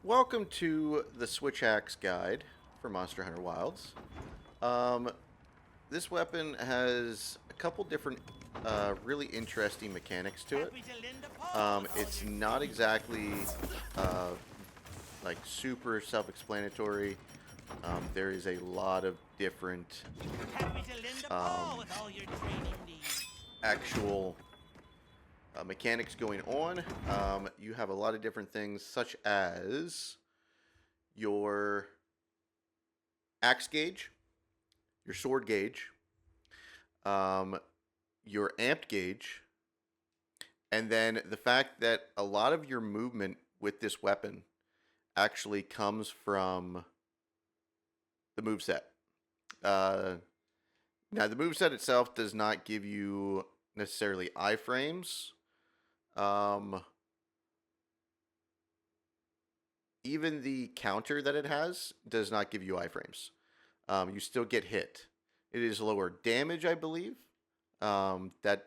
Welcome to the Switch Axe Guide for Monster Hunter Wilds. Um, this weapon has a couple different really interesting mechanics to it. It's not exactly uh, like super self-explanatory. There is a lot of different um, actual mechanics going on. You have a lot of different things such as your axe gauge, your sword gauge, um, your amped gauge, and then the fact that a lot of your movement with this weapon actually comes from the moveset. Uh, Now, the moveset itself does not give you necessarily iframes. Um, Even the counter that it has does not give you iframes. You still get hit. It is lower damage, I believe. That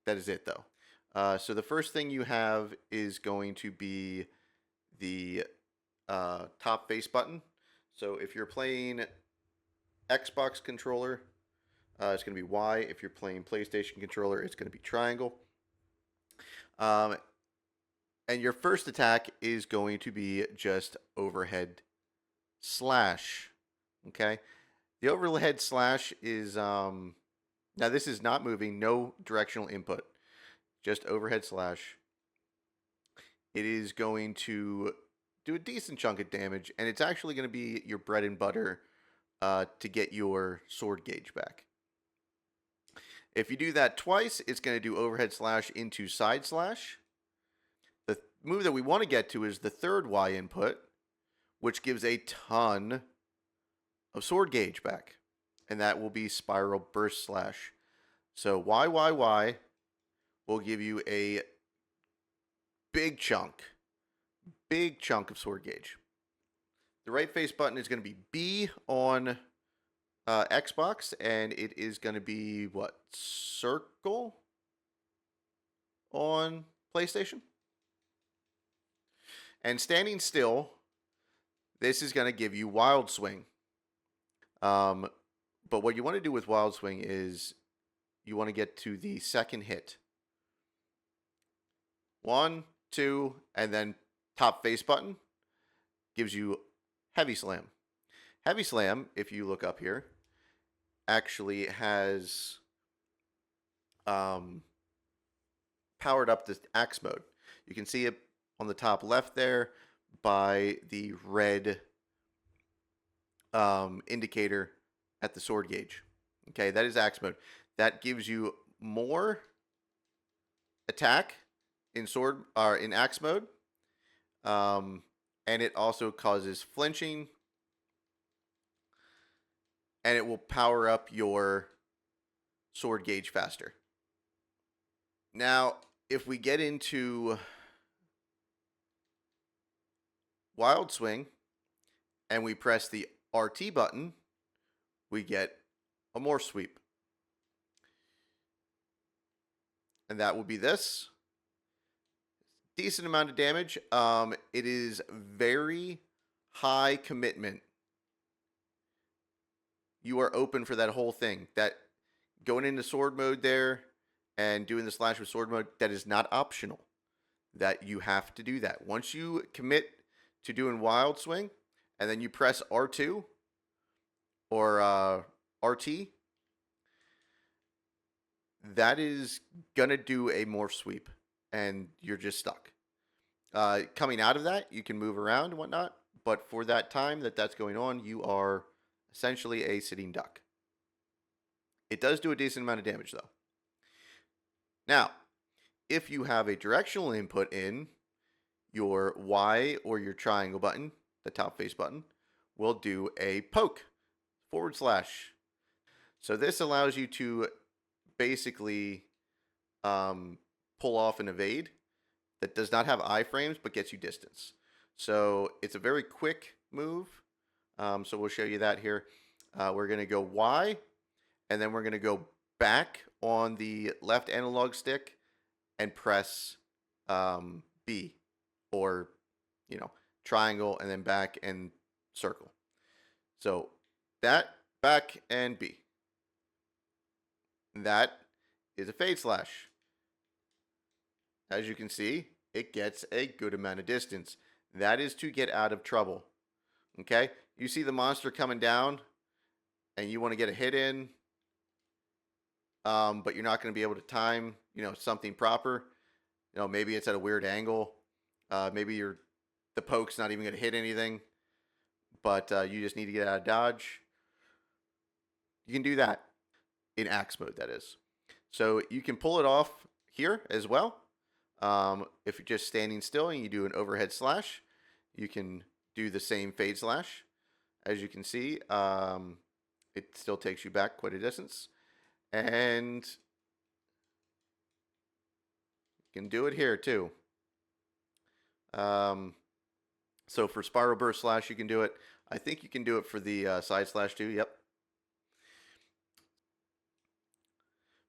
is it though. So the first thing you have is going to be the top face button. So if you're playing Xbox controller, it's going to be Y. If you're playing PlayStation controller, it's going to be triangle. Um, and your first attack is going to be just overhead slash. Okay. The overhead slash is now this is not moving, no directional input, just overhead slash. It is going to do a decent chunk of damage, and it's actually going to be your bread and butter to get your sword gauge back. If you do that twice, it's going to do overhead slash into side slash. The move that we want to get to is the third Y input, which gives a ton of sword gauge back, and that will be spiral burst slash. So Y will give you a big chunk of sword gauge. The right face button is going to be B on Xbox, and it is going to be what, circle on PlayStation. And standing still, this is going to give you wild swing. But what you want to do with wild swing is you want to get to the second hit. 1, 2, and then top face button gives you heavy slam. Heavy slam, if you look up here, actually has powered up the axe mode. You can see it on the top left there by the red indicator at the sword gauge. Okay, that is axe mode. That gives you more attack in sword or in axe mode, and it also causes flinching, and it will power up your sword gauge faster. Now, if we get into wild swing and we press the RT button, we get a more sweep. And that will be this. Decent amount of damage. It is very high commitment. You are open for that whole thing. That going into sword mode there and doing the slash with sword mode, that is not optional. That you have to do that. Once you commit to doing wild swing and then you press R2 or RT, that is gonna do a morph sweep, and you're just stuck. Coming out of that, you can move around and whatnot, but for that time that's going on, you are essentially a sitting duck. It does do a decent amount of damage, though. Now, if you have a directional input in, your Y or your triangle button, the top face button, will do a poke, forward slash. So this allows you to basically pull off an evade that does not have iframes but gets you distance. So it's a very quick move. So we'll show you that here. We're going to go Y, and then we're going to go back on the left analog stick and press B, or triangle, and then back and circle. So that, back, and B. That is a fade slash. As you can see, it gets a good amount of distance. That is to get out of trouble. Okay? You see the monster coming down, and you want to get a hit in, but you're not going to be able to time, something proper. Maybe it's at a weird angle. Maybe the poke's not even going to hit anything, but you just need to get out of dodge. You can do that in axe mode, that is. So you can pull it off here as well. If you're just standing still and you do an overhead slash, you can do the same fade slash. As you can see, it still takes you back quite a distance. And you can do it here too. So for spiral burst slash, you can do it. I think you can do it for the side slash too. Yep.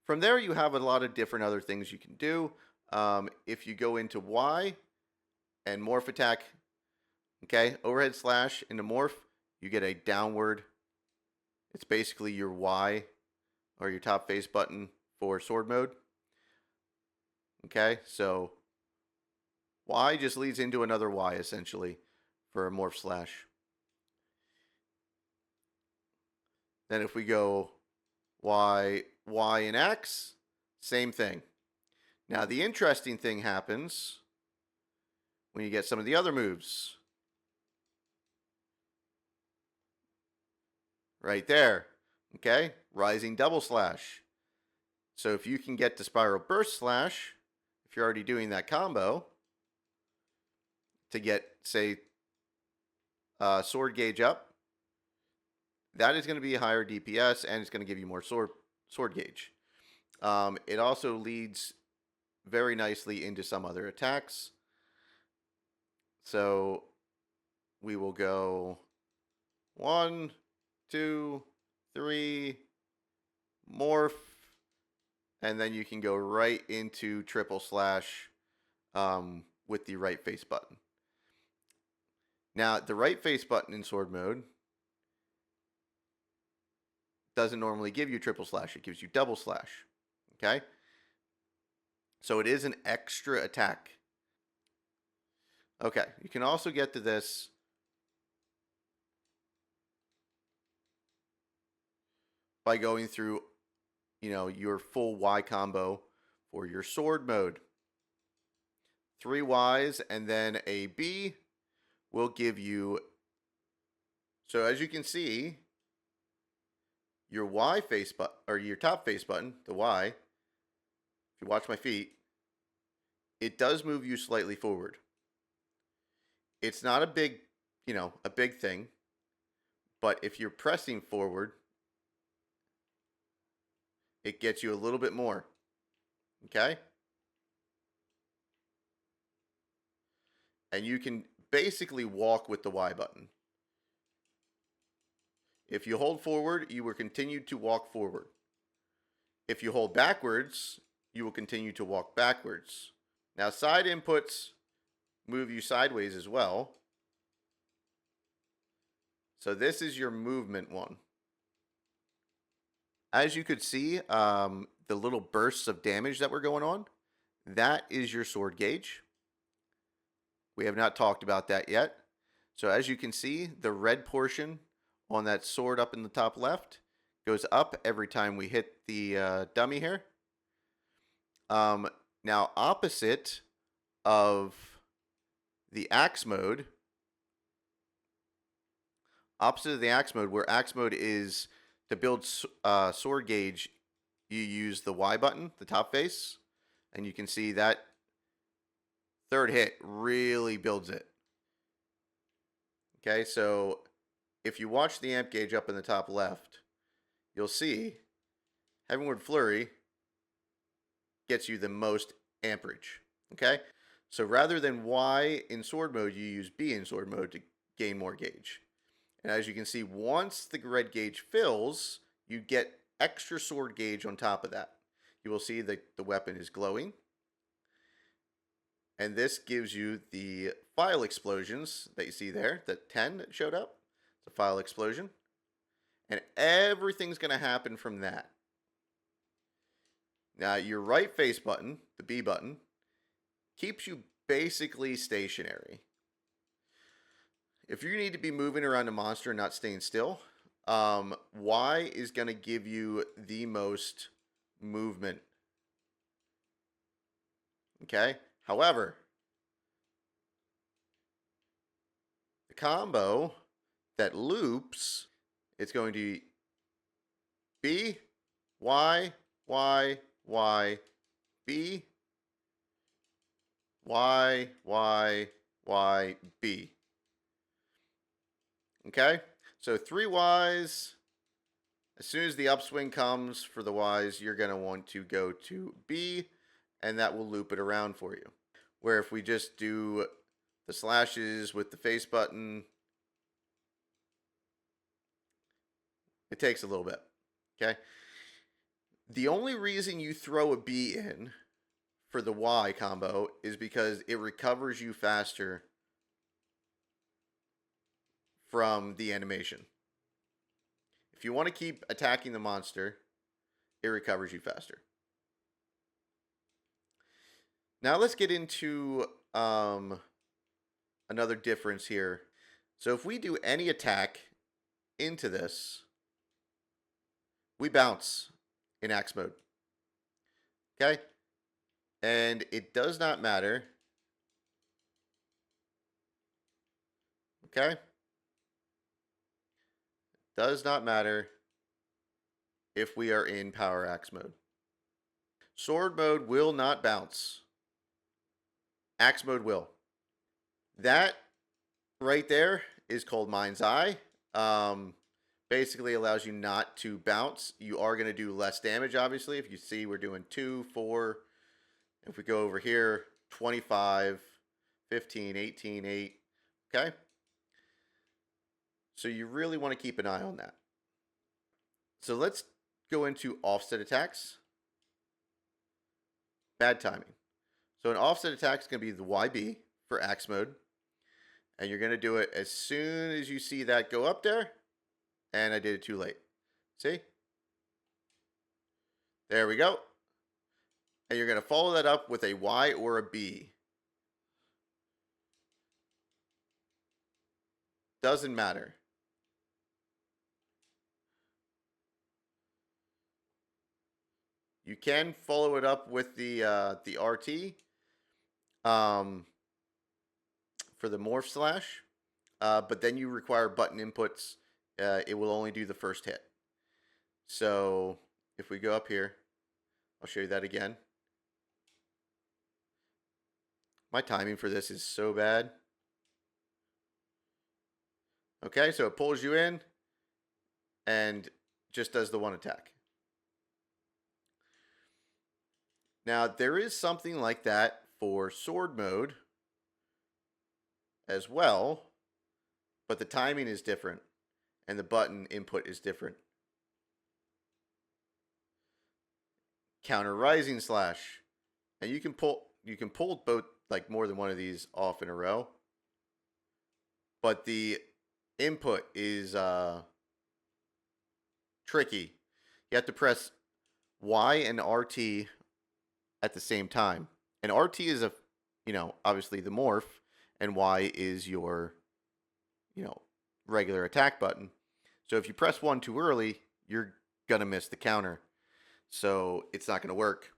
From there, you have a lot of different other things you can do. If you go into Y and morph attack, okay, overhead slash into morph, you get a downward. It's basically your Y or your top face button for sword mode. Okay, so Y just leads into another Y essentially for a morph slash. Then if we go Y and X, same thing. Now the interesting thing happens when you get some of the other moves. Right there, okay? Rising double slash. So if you can get to spiral burst slash, if you're already doing that combo, to get, say, sword gauge up, that is going to be a higher DPS and it's going to give you more sword gauge. It also leads very nicely into some other attacks. So we will go 1, 2, 3, morph, and then you can go right into triple slash with the right face button. Now, the right face button in sword mode doesn't normally give you triple slash. It gives you double slash. Okay? So it is an extra attack. Okay, you can also get to this by going through, your full Y combo for your sword mode. 3 Ys and then a B will give you, so as you can see, your Y face button, or your top face button, the Y, if you watch my feet, it does move you slightly forward. It's not a big thing, but if you're pressing forward, it gets you a little bit more. Okay? And you can basically walk with the Y button. If you hold forward, you will continue to walk forward. If you hold backwards, you will continue to walk backwards. Now, side inputs move you sideways as well. So this is your movement one. As you could see, the little bursts of damage that were going on, that is your sword gauge. We have not talked about that yet. So as you can see, the red portion on that sword up in the top left goes up every time we hit the dummy here. Now, opposite of the axe mode, where axe mode is to build sword gauge, you use the Y button, the top face, and you can see that third hit really builds it. Okay, so if you watch the amp gauge up in the top left, you'll see Heavenward Flurry gets you the most amperage. Okay, so rather than Y in sword mode, you use B in sword mode to gain more gauge. And as you can see, once the red gauge fills, you get extra sword gauge on top of that. You will see that the weapon is glowing. And this gives you the file explosions that you see there, the 10 that showed up. It's a file explosion. And everything's going to happen from that. Now, your right face button, the B button, keeps you basically stationary. If you need to be moving around a monster and not staying still, Y is going to give you the most movement. Okay? However, the combo that loops, it's going to B, Y, Y, Y, B, Y, Y, Y, B. Okay? So 3 Ys. As soon as the upswing comes for the Ys, you're going to want to go to B, and that will loop it around for you. Where if we just do the slashes with the face button, it takes a little bit. Okay? The only reason you throw a B in for the Y combo is because it recovers you faster from the animation. If you want to keep attacking the monster, it recovers you faster. Now let's get into another difference here. So if we do any attack into this, we bounce in axe mode. Okay? And it does not matter. Okay? Does not matter if we are in power axe mode. Sword mode will not bounce. Axe mode will. That right there is called Mind's Eye. Basically allows you not to bounce. You are going to do less damage, obviously. If you see, we're doing 2, 4. If we go over here, 25, 15, 18, 8. Okay? So you really want to keep an eye on that. So let's go into offset attacks. Bad timing. So an offset attack is going to be the YB for axe mode. And you're going to do it as soon as you see that go up there. And I did it too late. See? There we go. And you're going to follow that up with a Y or a B. Doesn't matter. You can follow it up with the RT for the morph slash, but then you require button inputs. It will only do the first hit. So if we go up here, I'll show you that again. My timing for this is so bad. Okay, so it pulls you in and just does the one attack. Now, there is something like that for sword mode as well, but the timing is different and the button input is different. Counter rising slash. And you can pull both, like more than one of these off in a row. But the input is tricky. You have to press Y and RT at the same time. And RT is obviously the morph, and Y is your, regular attack button. So if you press one too early, you're gonna miss the counter. So it's not gonna work.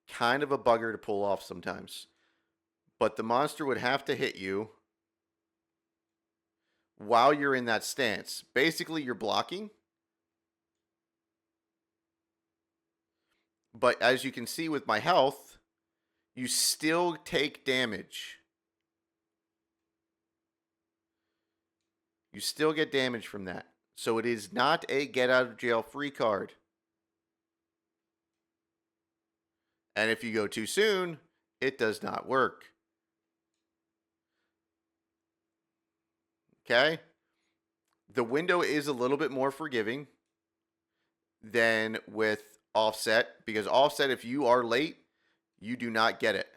Kind of a bugger to pull off sometimes. But the monster would have to hit you while you're in that stance. Basically, you're blocking. But as you can see with my health, you still take damage. You still get damage from that. So it is not a get out of jail free card. And if you go too soon, it does not work. Okay? The window is a little bit more forgiving than with offset, because offset, if you are late, you do not get it.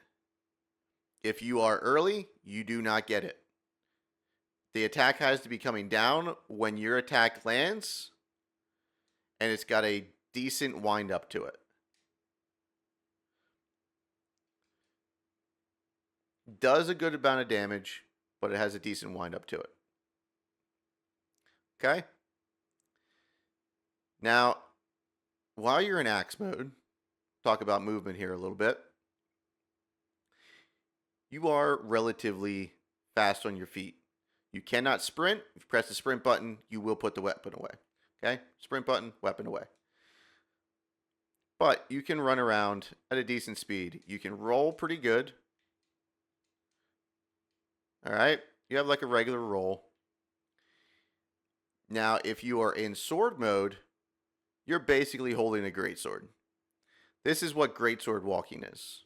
If you are early, you do not get it. The attack has to be coming down when your attack lands, and it's got a decent wind up to it. Does a good amount of damage, but it has a decent wind up to it. Okay? Now, while you're in axe mode, talk about movement here a little bit. You are relatively fast on your feet. You cannot sprint. If you press the sprint button, you will put the weapon away. Okay? Sprint button, weapon away. But you can run around at a decent speed. You can roll pretty good. All right? You have like a regular roll. Now, if you are in sword mode, you're basically holding a greatsword. This is what greatsword walking is.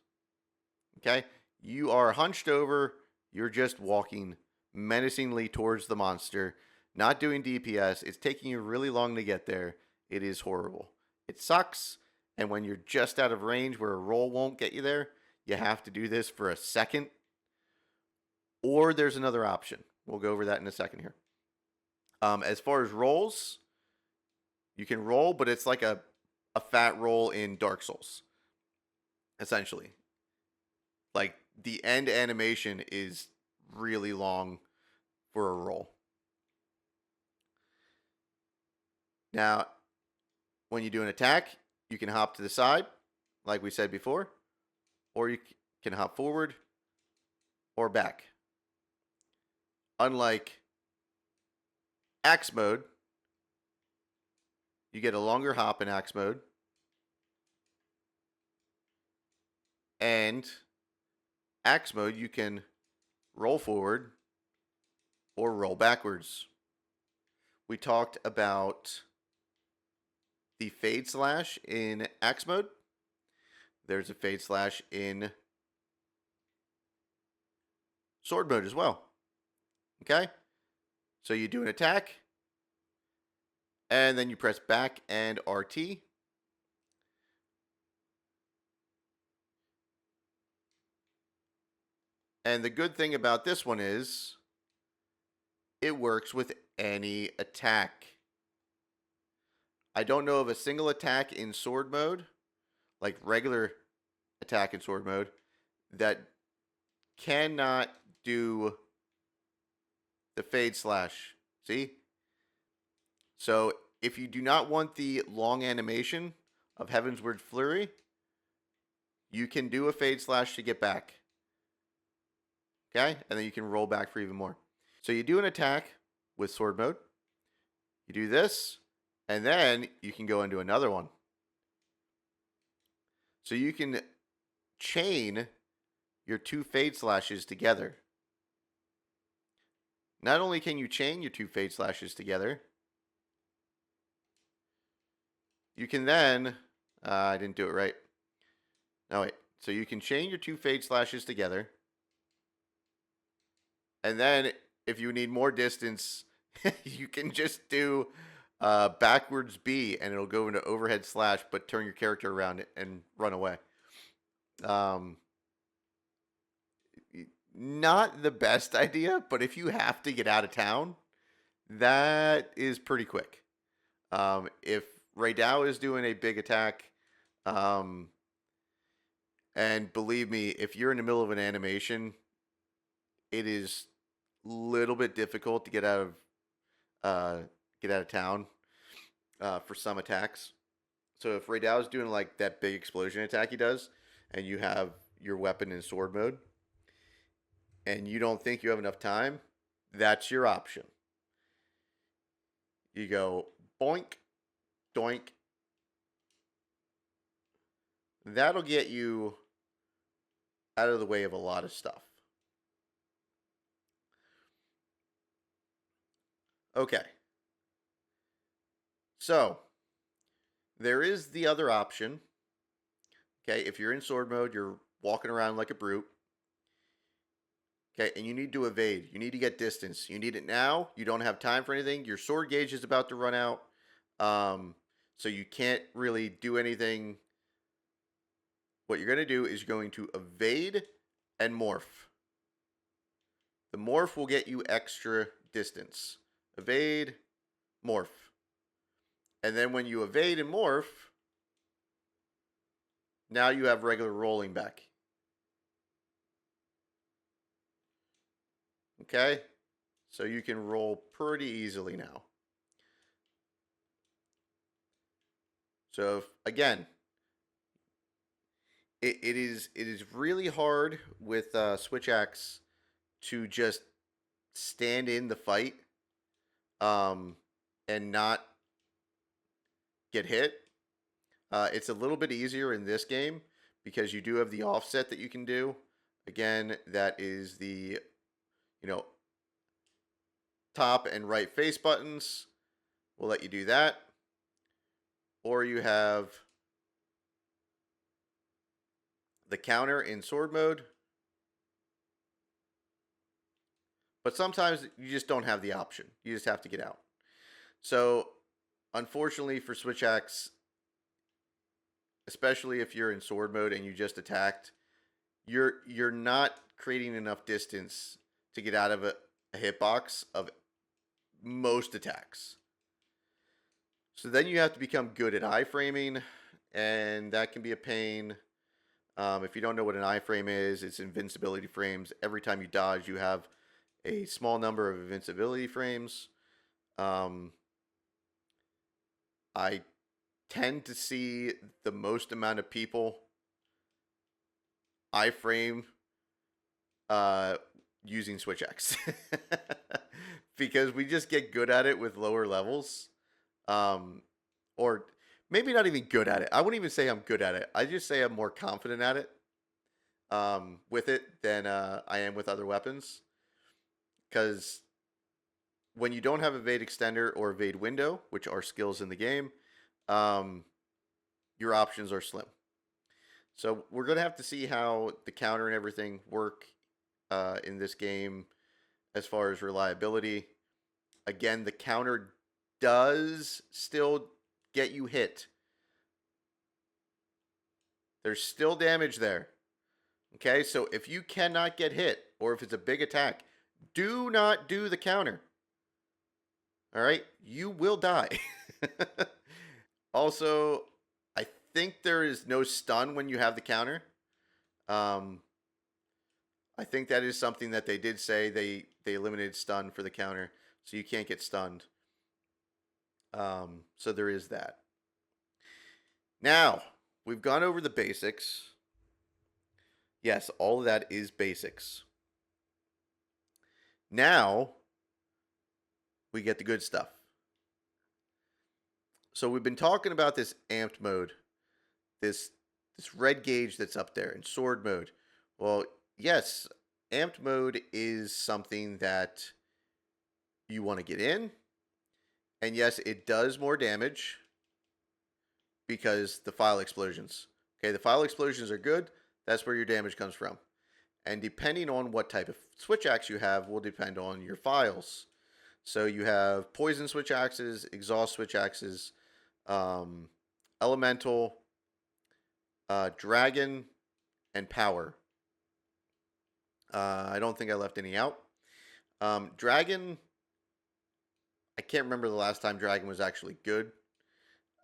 Okay? You are hunched over. You're just walking menacingly towards the monster, not doing DPS. It's taking you really long to get there. It is horrible. It sucks. And when you're just out of range where a roll won't get you there, you have to do this for a second. Or there's another option. We'll go over that in a second here. As far as rolls, you can roll, but it's like a fat roll in Dark Souls, essentially. Like, the end animation is really long for a roll. Now, when you do an attack, you can hop to the side, like we said before, or you can hop forward or back. Unlike axe mode, you get a longer hop in axe mode, and axe mode, you can roll forward or roll backwards. We talked about the fade slash in axe mode. There's a fade slash in sword mode as well. Okay? So you do an attack, and then you press back and RT. And the good thing about this one is it works with any attack. I don't know of a single attack in sword mode, like regular attack in sword mode, that cannot do the fade slash. See? So if you do not want the long animation of Heavensward Flurry, you can do a fade slash to get back. Okay? And then you can roll back for even more. So you do an attack with sword mode. You do this, and then you can go into another one. So you can chain your two fade slashes together. Not only can you chain your two fade slashes together, you can then, I didn't do it right. No, wait. So you can chain your two fade slashes together. And then if you need more distance, you can just do backwards B and it'll go into overhead slash, but turn your character around and run away. Not the best idea, but if you have to get out of town, that is pretty quick. If Raydao is doing a big attack, and believe me, if you're in the middle of an animation, it is a little bit difficult to get out of town for some attacks. So if Raydao is doing like that big explosion attack he does, and you have your weapon in sword mode, and you don't think you have enough time, that's your option. You go boink, doink. That'll get you out of the way of a lot of stuff. Okay. So, there is the other option. Okay, if you're in sword mode, you're walking around like a brute. Okay, and you need to evade. You need to get distance. You need it now. You don't have time for anything. Your sword gauge is about to run out. So you can't really do anything. What you're going to do is you're going to evade and morph. The morph will get you extra distance. Evade, morph. And then when you evade and morph, now you have regular rolling back. Okay? So you can roll pretty easily now. So again, it is really hard with switch axe to just stand in the fight um, and not get hit. It's a little bit easier in this game because you do have the offset that you can do. Again, that is the top and right face buttons will let you do that. Or you have the counter in sword mode. But sometimes you just don't have the option. You just have to get out. So, unfortunately for switch axe, especially if you're in sword mode and you just attacked, you're not creating enough distance to get out of a hitbox of most attacks. So then you have to become good at iframing, and that can be a pain. If you don't know what an iframe is, it's invincibility frames. Every time you dodge, you have a small number of invincibility frames. I tend to see the most amount of people iframe using switch axe because we just get good at it with lower levels, or maybe not even good at it. I wouldn't even say I'm good at it. I just say I'm more confident at it with it than I am with other weapons. Because when you don't have evade extender or evade window, which are skills in the game, your options are slim. So we're going to have to see how the counter and everything work in this game as far as reliability. Again, the counter does still get you hit. There's still damage there. Okay, so if you cannot get hit, or if it's a big attack, do not do the counter. All right, you will die. Also, I think there is no stun when you have the counter. I think that is something that they did say they eliminated stun for the counter, so you can't get stunned. So there is that. Now, we've gone over the basics. Yes, all of that is basics. Now, we get the good stuff. So we've been talking about this amped mode, this red gauge that's up there in sword mode. Well, yes, amped mode is something that you want to get in. And yes, it does more damage because the file explosions. Okay, the file explosions are good. That's where your damage comes from. And depending on what type of switch axe you have will depend on your files. So you have poison switch axes, exhaust switch axes, elemental, dragon, and power. I don't think I left any out. Dragon, I can't remember the last time dragon was actually good.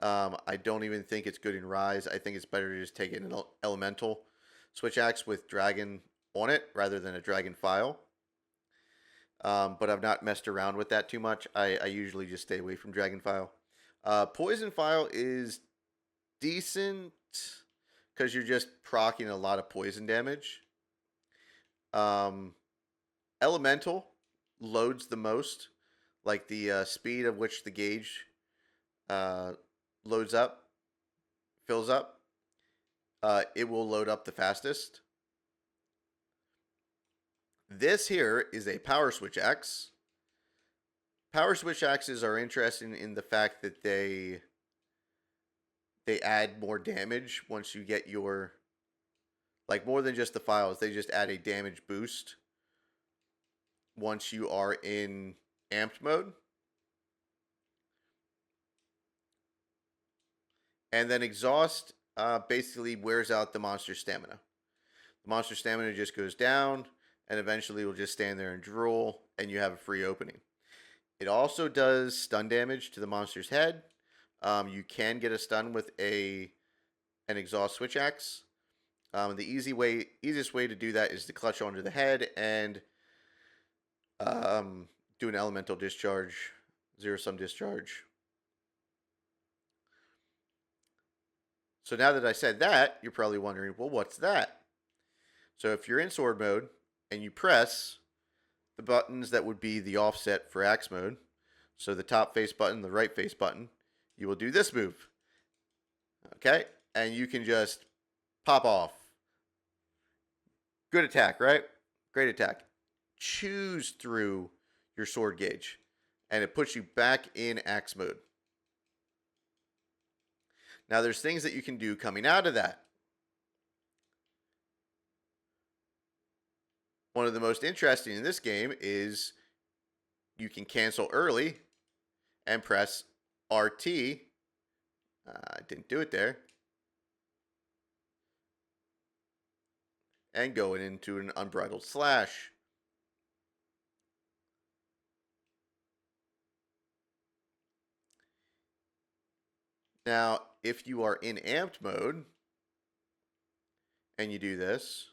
I don't even think it's good in Rise. I think it's better to just take an elemental switch axe with dragon on it rather than a dragon file. But I've not messed around with that too much. I usually just stay away from dragon file. Poison file is decent because you're just proccing a lot of poison damage. Elemental loads the most, like the speed of which the gauge loads up, fills up. It will load up the fastest. This here is a power switch axe. Power switch axes are interesting in the fact that they add more damage once you get your, like, more than just the files. They just add a damage boost once you are in amped mode. And then exhaust basically wears out the monster's stamina. The monster stamina just goes down, and eventually will just stand there and drool, and you have a free opening. It also does stun damage to the monster's head. You can get a stun with an exhaust switch axe. The easiest way to do that is to clutch onto the head and do an elemental discharge, zero sum discharge. So now that I said that, you're probably wondering, well, what's that? So if you're in sword mode and you press the buttons that would be the offset for axe mode, so the top face button, the right face button, you will do this move. Okay? And you can just pop off. Good attack, right? Great attack. Choose through your sword gauge, and it puts you back in axe mode. Now, there's things that you can do coming out of that. One of the most interesting in this game is you can cancel early and press RT. I didn't do it there. And go into an unbridled slash. Now, if you are in amped mode and you do this,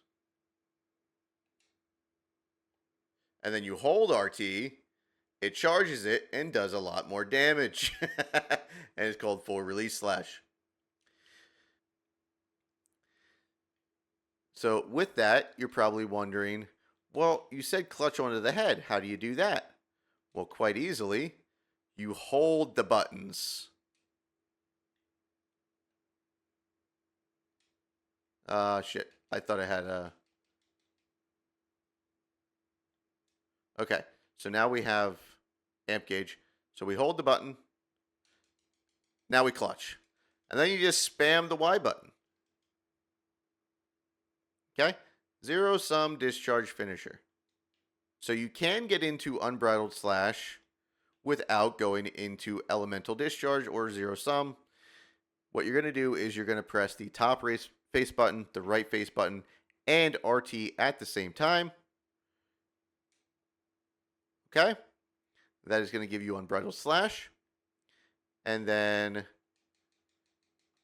and then you hold RT, it charges it and does a lot more damage. And it's called full release slash. So with that, you're probably wondering, well, you said clutch onto the head. How do you do that? Well, quite easily, you hold the buttons. Shit. I thought I had a... Okay, so now we have amp gauge. So we hold the button. Now we clutch. And then you just spam the Y button. Okay? Zero sum discharge finisher. So you can get into unbridled slash without going into elemental discharge or zero sum. What you're going to do is you're going to press the top face button, the right face button, and RT at the same time. Okay? That is going to give you unbridled slash. And then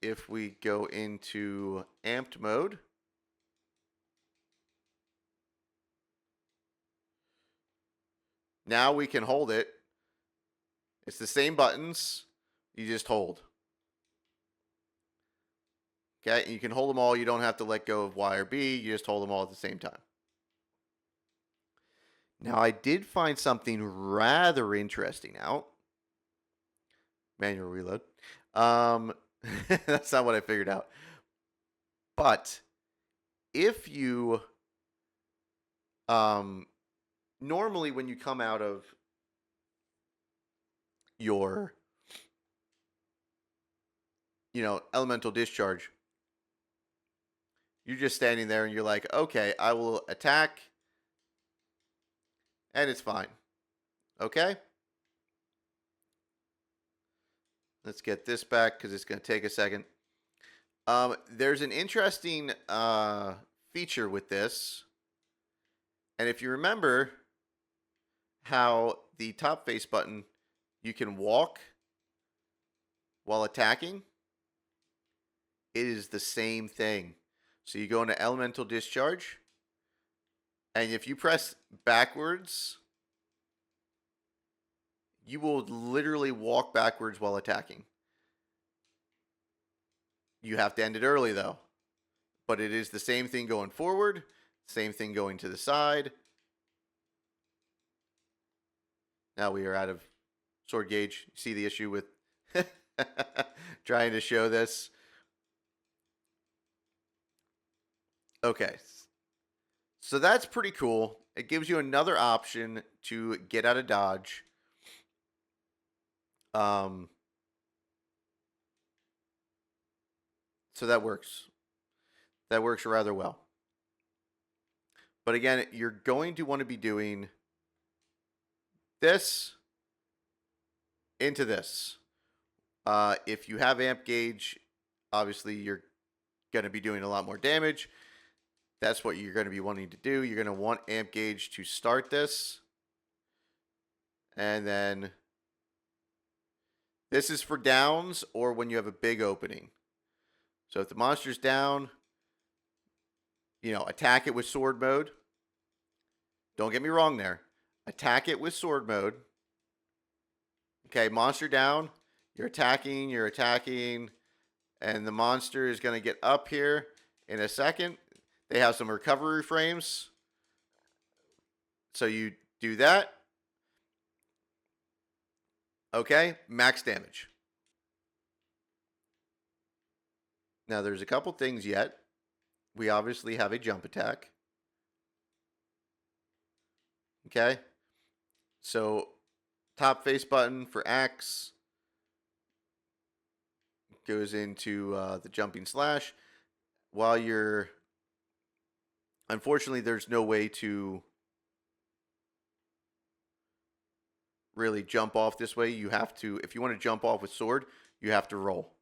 if we go into amped mode, now we can hold it. It's the same buttons. You just hold. Okay, and you can hold them all. You don't have to let go of Y or B. You just hold them all at the same time. Now, I did find something rather interesting out. Manual reload. That's not what I figured out. But if you normally when you come out of your elemental discharge, you're just standing there and you're like, okay, I will attack and it's fine. Okay? Let's get this back because it's going to take a second. There's an interesting feature with this. And if you remember how the top face button, you can walk while attacking, it is the same thing. So you go into elemental discharge, and if you press backwards, you will literally walk backwards while attacking. You have to end it early, though. But it is the same thing going forward, same thing going to the side. Now we are out of sword gauge. You see the issue with trying to show this? Okay. So that's pretty cool. It gives you another option to get out of dodge. So that works. That works rather well. But again, you're going to want to be doing this into this. If you have amp gauge, obviously you're going to be doing a lot more damage. that's what you're going to be wanting to do. You're going to want amp gauge to start this. And then this is for downs or when you have a big opening. So if the monster's down, attack it with sword mode. Don't get me wrong there. Attack it with sword mode. Okay, monster down. You're attacking, and the monster is going to get up here in a second. They have some recovery frames. So you do that. Okay, max damage. Now there's a couple things yet. We obviously have a jump attack. Okay, so top face button for axe goes into the jumping slash. While you're, unfortunately, there's no way to really jump off this way. You have to, if you want to jump off with sword, you have to roll.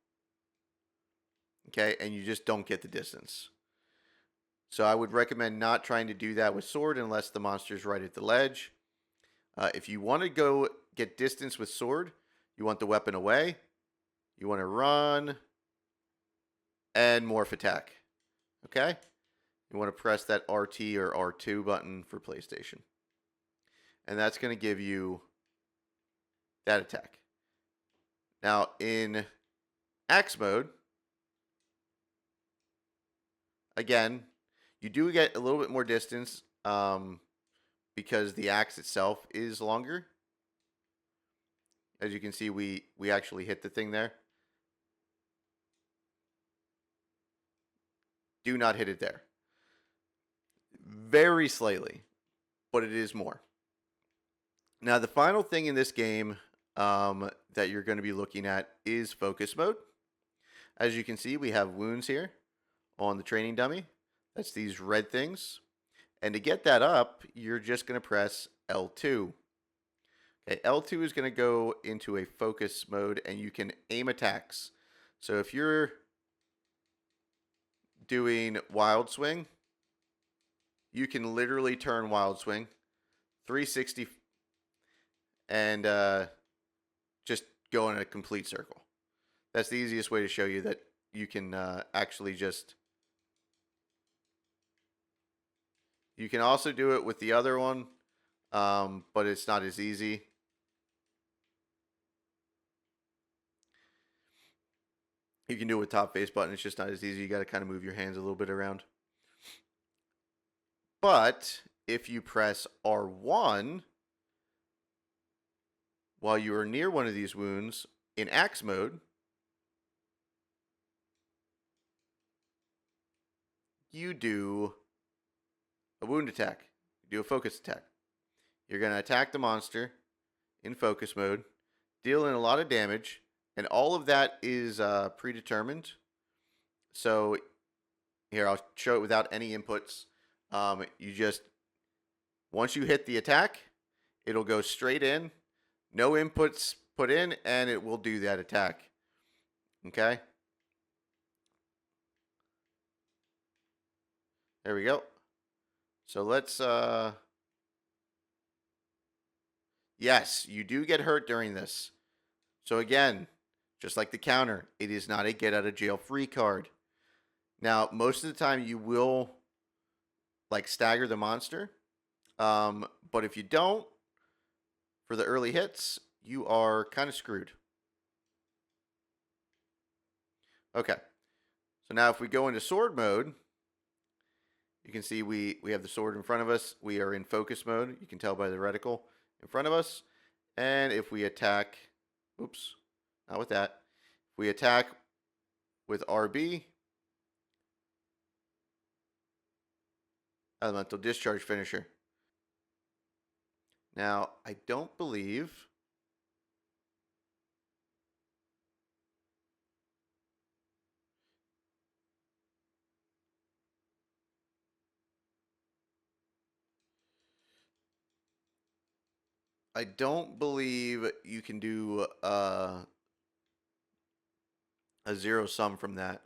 Okay, and you just don't get the distance. So I would recommend not trying to do that with sword unless the monster's right at the ledge. If you want to go get distance with sword, you want the weapon away. You want to run and morph attack. Okay? You want to press that RT or R2 button for PlayStation. And that's going to give you that attack. Now, in axe mode, again, you do get a little bit more distance because the axe itself is longer. As you can see, we actually hit the thing there. Do not hit it there. Very slightly, but it is more. Now, the final thing in this game that you're going to be looking at is focus mode. As you can see, we have wounds here on the training dummy. That's these red things. And to get that up, you're just going to press L2. Okay, L2 is going to go into a focus mode, and you can aim attacks. So if you're doing wild swing, you can literally turn wild swing 360 and just go in a complete circle. That's the easiest way to show you that you can actually just... You can also do it with the other one, but it's not as easy. You can do it with top face button. It's just not as easy. You got to kind of move your hands a little bit around. But if you press R1 while you are near one of these wounds in axe mode, you do a wound attack. You do a focus attack. You're going to attack the monster in focus mode, dealing a lot of damage, and all of that is predetermined. So here, I'll show it without any inputs. You just, once you hit the attack, it'll go straight in, no inputs put in, and it will do that attack. Okay? There we go. So let's, yes, you do get hurt during this. So again, just like the counter, it is not a get out of jail free card. Now, most of the time you will like stagger the monster. But if you don't, for the early hits, you are kind of screwed. Okay. So now if we go into sword mode, you can see we have the sword in front of us. We are in focus mode. You can tell by the reticle in front of us. And if we attack, oops, not with that. If we attack with RB, elemental discharge finisher. Now, I don't believe... I don't believe you can do a zero sum from that.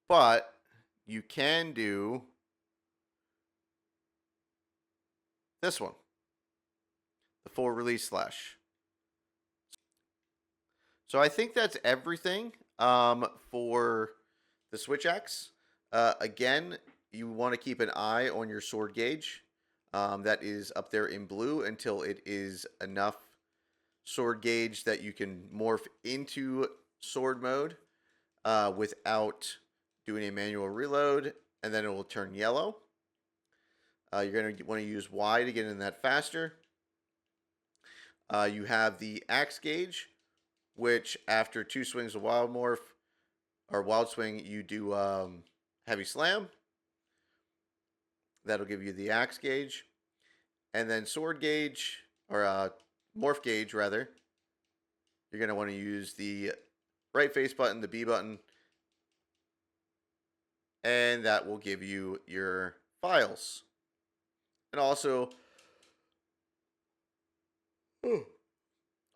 But you can do this one, the full release slash. So I think that's everything for the Switch Axe. Again, you want to keep an eye on your sword gauge. That is up there in blue until it is enough sword gauge that you can morph into sword mode without doing a manual reload, and then it will turn yellow. You're going to want to use Y to get in that faster. You have the axe gauge, which after 2 swings of wild morph or wild swing, you do heavy slam. That'll give you the axe gauge, and then sword gauge or morph gauge rather. You're going to want to use the right face button, the B button, and that will give you your files. And also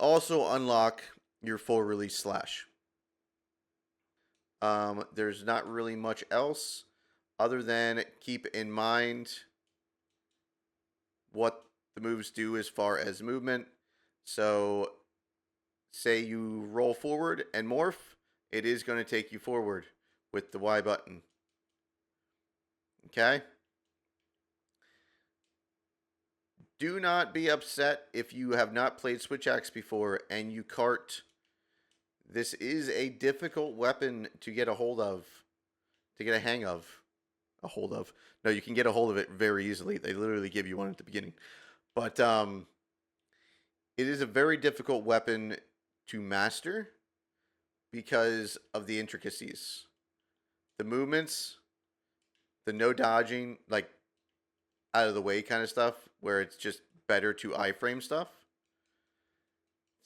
unlock your full release slash. There's not really much else other than keep in mind what the moves do as far as movement. So say you roll forward and morph, it is going to take you forward with the Y button. Okay? Do not be upset if you have not played Switch Axe before and you cart. This is a difficult weapon to get a hold of, to get a hang of. A hold of. No, you can get a hold of it very easily. They literally give you one at the beginning. But it is a very difficult weapon to master because of the intricacies. The movements, the no dodging, like out of the way kind of stuff, where it's just better to iframe stuff.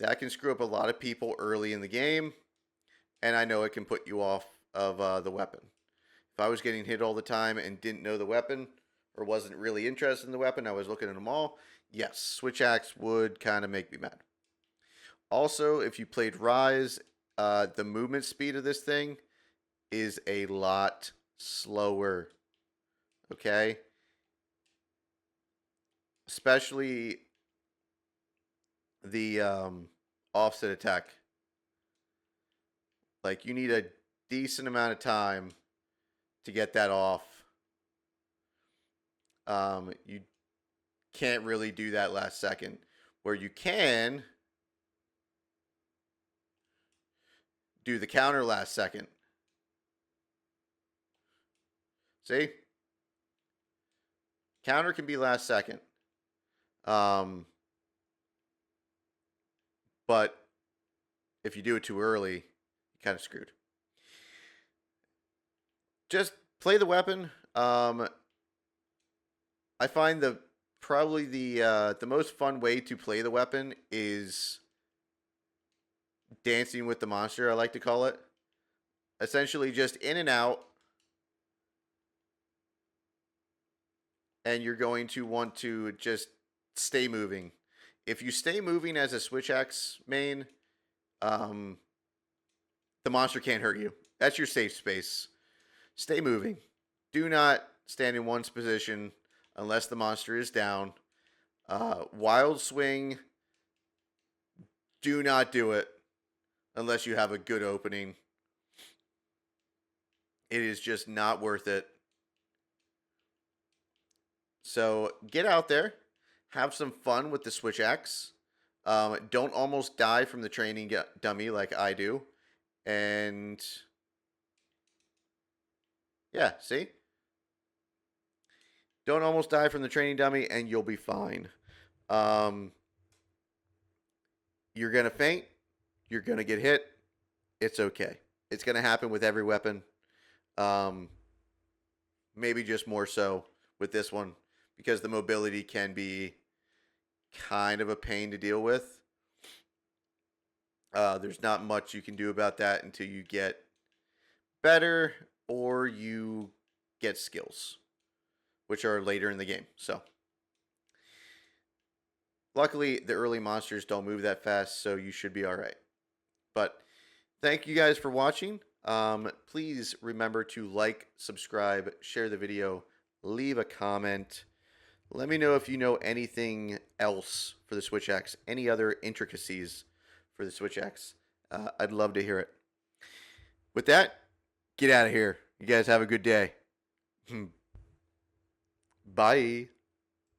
That can screw up a lot of people early in the game, and I know it can put you off of the weapon. If I was getting hit all the time and didn't know the weapon, or wasn't really interested in the weapon, I was looking at them all, yes, Switch Axe would kind of make me mad. Also, if you played Rise, the movement speed of this thing is a lot slower. Okay? Especially the offset attack. Like, you need a decent amount of time to get that off. You can't really do that last second. Where you can do the counter last second. See? Counter can be last second. But if you do it too early, you're kind of screwed. Just play the weapon. I find probably the most fun way to play the weapon is dancing with the monster, I like to call it. Essentially just in and out. And you're going to want to just stay moving. If you stay moving as a Switch Axe main, the monster can't hurt you. That's your safe space. Stay moving. Do not stand in one position unless the monster is down. Wild swing, do not do it unless you have a good opening. It is just not worth it. So get out there, have some fun with the Switch Axe. Don't almost die from the training dummy like I do. And yeah, see? Don't almost die from the training dummy and you'll be fine. You're going to faint. You're going to get hit. It's okay. It's going to happen with every weapon. Maybe just more so with this one because the mobility can be kind of a pain to deal with. There's not much you can do about that until you get better or you get skills, which are later in the game. So, luckily, the early monsters don't move that fast, so you should be all right. But thank you guys for watching. Please remember to like, subscribe, share the video, leave a comment. Let me know if you know anything else for the Switch X, any other intricacies for the Switch X. I'd love to hear it. With that, get out of here. You guys have a good day. Bye.